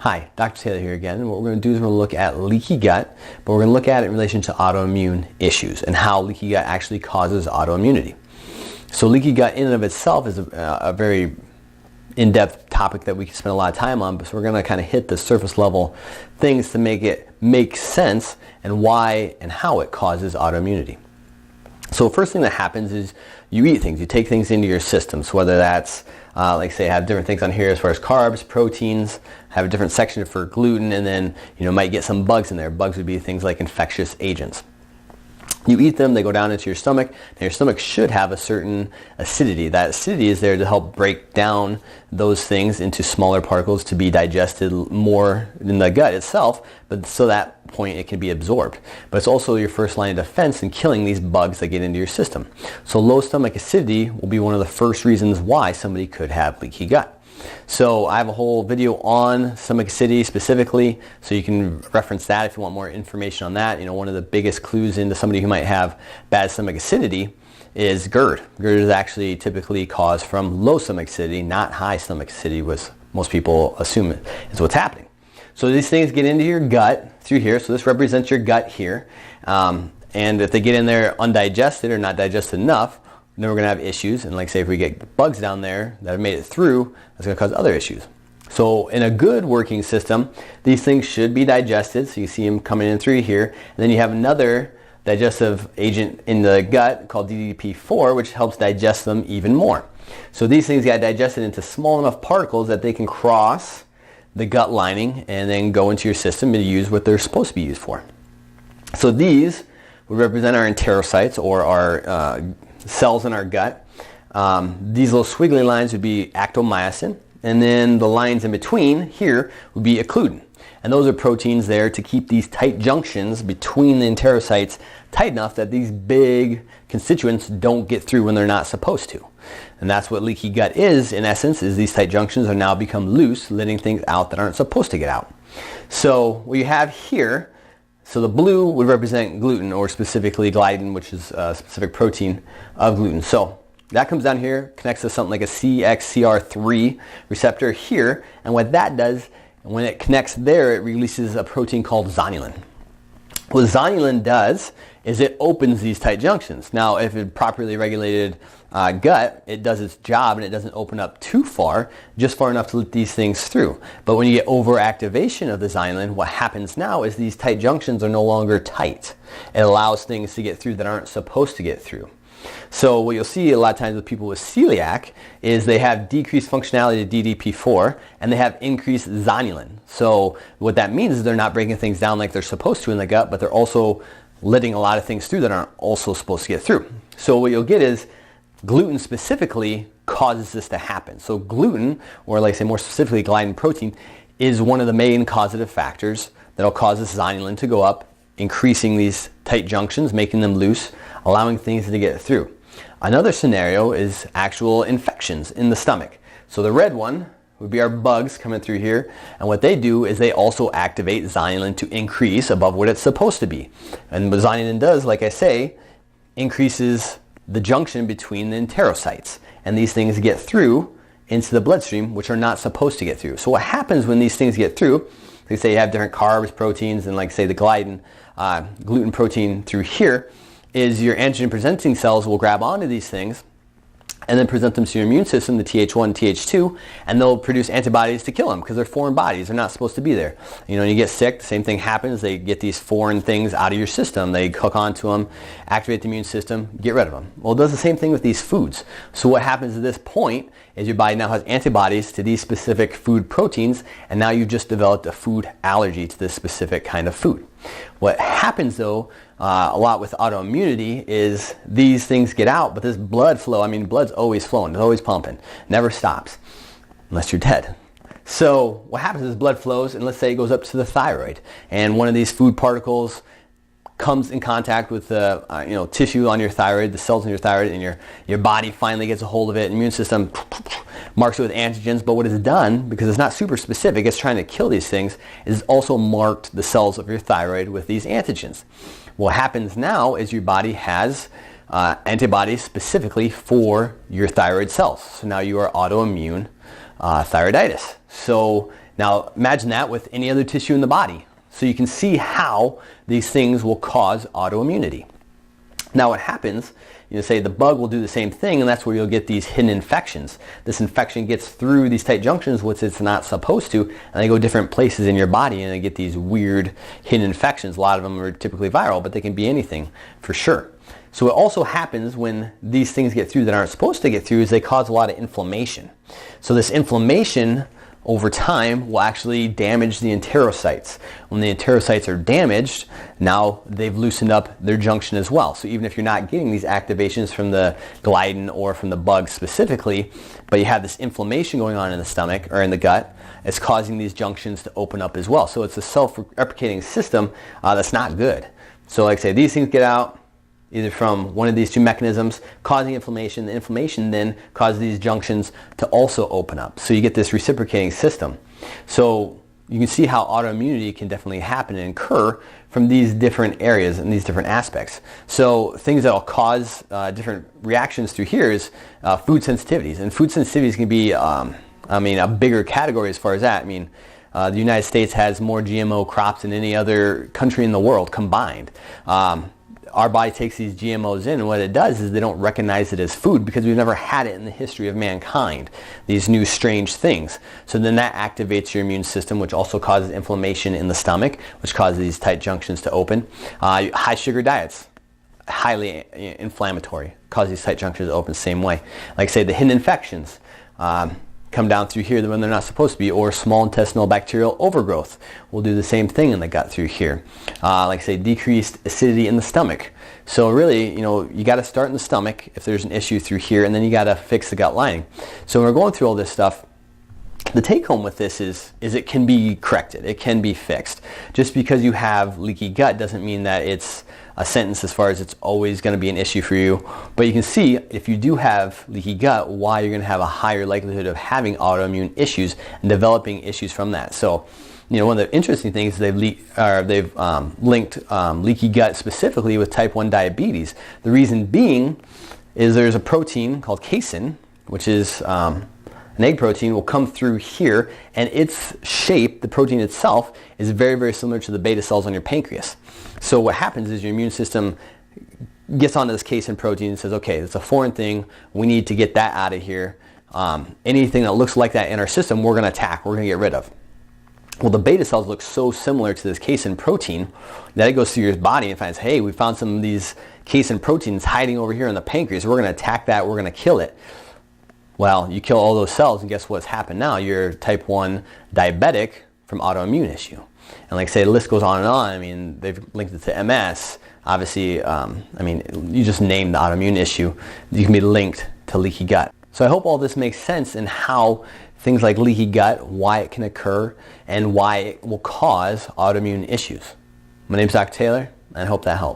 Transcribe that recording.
Hi, Dr. Taylor here again. What we're going to do is we're going to look at leaky gut, but we're going to look at it in relation to autoimmune issues and how leaky gut actually causes autoimmunity. So leaky gut in and of itself is a very in-depth topic that we can spend a lot of time on, but so we're going to kind of hit the surface level things to make it make sense and why and how it causes autoimmunity. So first thing that happens is you eat things, you take things into your system. So whether that's, like say, I have different things on here as far as carbs, proteins, have a different section for gluten, and then might get some bugs in there. Bugs would be things like infectious agents. You eat them, they go down into your stomach, and your stomach should have a certain acidity. That acidity is there to help break down those things into smaller particles to be digested more in the gut itself, but so that point it can be absorbed. But it's also your first line of defense in killing these bugs that get into your system. So low stomach acidity will be one of the first reasons why somebody could have leaky gut. So I have a whole video on stomach acidity specifically, so you can reference that if you want more information on that. One of the biggest clues into somebody who might have bad stomach acidity is GERD. GERD is actually typically caused from low stomach acidity, not high stomach acidity, which most people assume is what's happening. So these things get into your gut through here. So this represents your gut here. And if they get in there undigested or not digested enough, then we're going to have issues. And like say if we get bugs down there that have made it through, that's going to cause other issues. So in a good working system, these things should be digested. So you see them coming in through here. And then you have another digestive agent in the gut called DDP4, which helps digest them even more. So these things get digested into small enough particles that they can cross the gut lining and then go into your system and use what they're supposed to be used for. So these would represent our enterocytes, or our cells in our gut. These little squiggly lines would be actomyosin, and then the lines in between here would be occlusion. And those are proteins there to keep these tight junctions between the enterocytes tight enough that these big constituents don't get through when they're not supposed to. And that's what leaky gut is, in essence, is these tight junctions are now become loose, letting things out that aren't supposed to get out. So what you have here, so the blue would represent gluten, or specifically gliadin, which is a specific protein of gluten. So that comes down here, connects to something like a CXCR3 receptor here, and what that does, when it connects there, it releases a protein called zonulin. What zonulin does is it opens these tight junctions. Now, if it's properly regulated gut, it does its job and it doesn't open up too far, just far enough to let these things through. But when you get overactivation of the zonulin, what happens now is these tight junctions are no longer tight. It allows things to get through that aren't supposed to get through. So what you'll see a lot of times with people with celiac is they have decreased functionality to DDP4 and they have increased zonulin. So what that means is they're not breaking things down like they're supposed to in the gut, but they're also letting a lot of things through that aren't also supposed to get through. So what you'll get is gluten specifically causes this to happen. So gluten, or like say more specifically gliadin protein, is one of the main causative factors that'll cause this zonulin to go up, increasing these tight junctions, making them loose, allowing things to get through. Another scenario is actual infections in the stomach. So the red one would be our bugs coming through here, and what they do is they also activate zonulin to increase above what it's supposed to be. And what zonulin does, like I say, increases the junction between the enterocytes, and these things get through into the bloodstream, which are not supposed to get through. So what happens when these things get through, they say you have different carbs, proteins, and like say the gliadin, gluten protein through here, is your antigen presenting cells will grab onto these things and then present them to your immune system, the Th1, Th2, and they'll produce antibodies to kill them because they're foreign bodies. They're not supposed to be there. When you get sick, the same thing happens. They get these foreign things out of your system. They hook onto them, activate the immune system, get rid of them. Well, it does the same thing with these foods. So what happens at this point is your body now has antibodies to these specific food proteins, and now you've just developed a food allergy to this specific kind of food. What happens though, a lot with autoimmunity is these things get out, but this blood flow, blood's always flowing, it's always pumping, never stops, unless you're dead. So what happens is blood flows, and let's say it goes up to the thyroid, and one of these food particles comes in contact with the tissue on your thyroid, the cells in your thyroid, and your body finally gets a hold of it. Immune system marks it with antigens, but what it's done, because it's not super specific, it's trying to kill these things, is also marked the cells of your thyroid with these antigens. What happens now is your body has antibodies specifically for your thyroid cells. So now you are autoimmune thyroiditis. So Now imagine that with any other tissue in the body. So you can see how these things will cause autoimmunity. Now what happens, say the bug will do the same thing, and that's where you'll get these hidden infections. This infection gets through these tight junctions, which it's not supposed to, and they go different places in your body and they get these weird hidden infections. A lot of them are typically viral, but they can be anything for sure. So what also happens when these things get through that aren't supposed to get through is they cause a lot of inflammation. So this inflammation over time will actually damage the enterocytes. When the enterocytes are damaged, now they've loosened up their junction as well. So even if you're not getting these activations from the gliadin or from the bug specifically, but you have this inflammation going on in the stomach or in the gut, it's causing these junctions to open up as well. So it's a self-replicating system that's not good. So like I say, these things get out either from one of these two mechanisms causing inflammation. The inflammation then causes these junctions to also open up. So you get this reciprocating system. So you can see how autoimmunity can definitely happen and occur from these different areas and these different aspects. So things that will cause different reactions through here is food sensitivities. And food sensitivities can be, a bigger category as far as that. The United States has more GMO crops than any other country in the world combined. Our body takes these GMOs in, and what it does is they don't recognize it as food because we've never had it in the history of mankind, these new strange things. So then that activates your immune system, which also causes inflammation in the stomach, which causes these tight junctions to open. High sugar diets, highly inflammatory, cause these tight junctions to open the same way. Like I say, the hidden infections come down through here when they're not supposed to be, or small intestinal bacterial overgrowth will do the same thing in the gut through here. Like I say, decreased acidity in the stomach. So really, you got to start in the stomach if there's an issue through here, and then you got to fix the gut lining. So when we're going through all this stuff, the take home with this is it can be corrected. It can be fixed. Just because you have leaky gut doesn't mean that it's a sentence as far as it's always going to be an issue for you. But you can see if you do have leaky gut, why you're going to have a higher likelihood of having autoimmune issues and developing issues from that. So, one of the interesting things is they've linked leaky gut specifically with type 1 diabetes. The reason being is there's a protein called casein, which is an egg protein, will come through here, and its shape, the protein itself, is very, very similar to the beta cells on your pancreas. So what happens is your immune system gets onto this casein protein and says, okay, it's a foreign thing, we need to get that out of here. Anything that looks like that in our system, we're going to attack, we're going to get rid of. Well, the beta cells look so similar to this casein protein that it goes through your body and finds, hey, we found some of these casein proteins hiding over here in the pancreas, we're going to attack that, we're going to kill it. Well, you kill all those cells, and guess what's happened now? You're type 1 diabetic from autoimmune issue. And like I say, the list goes on and on. They've linked it to MS. Obviously, you just name the autoimmune issue. You can be linked to leaky gut. So I hope all this makes sense in how things like leaky gut, why it can occur, and why it will cause autoimmune issues. My name's Dr. Taylor, and I hope that helps.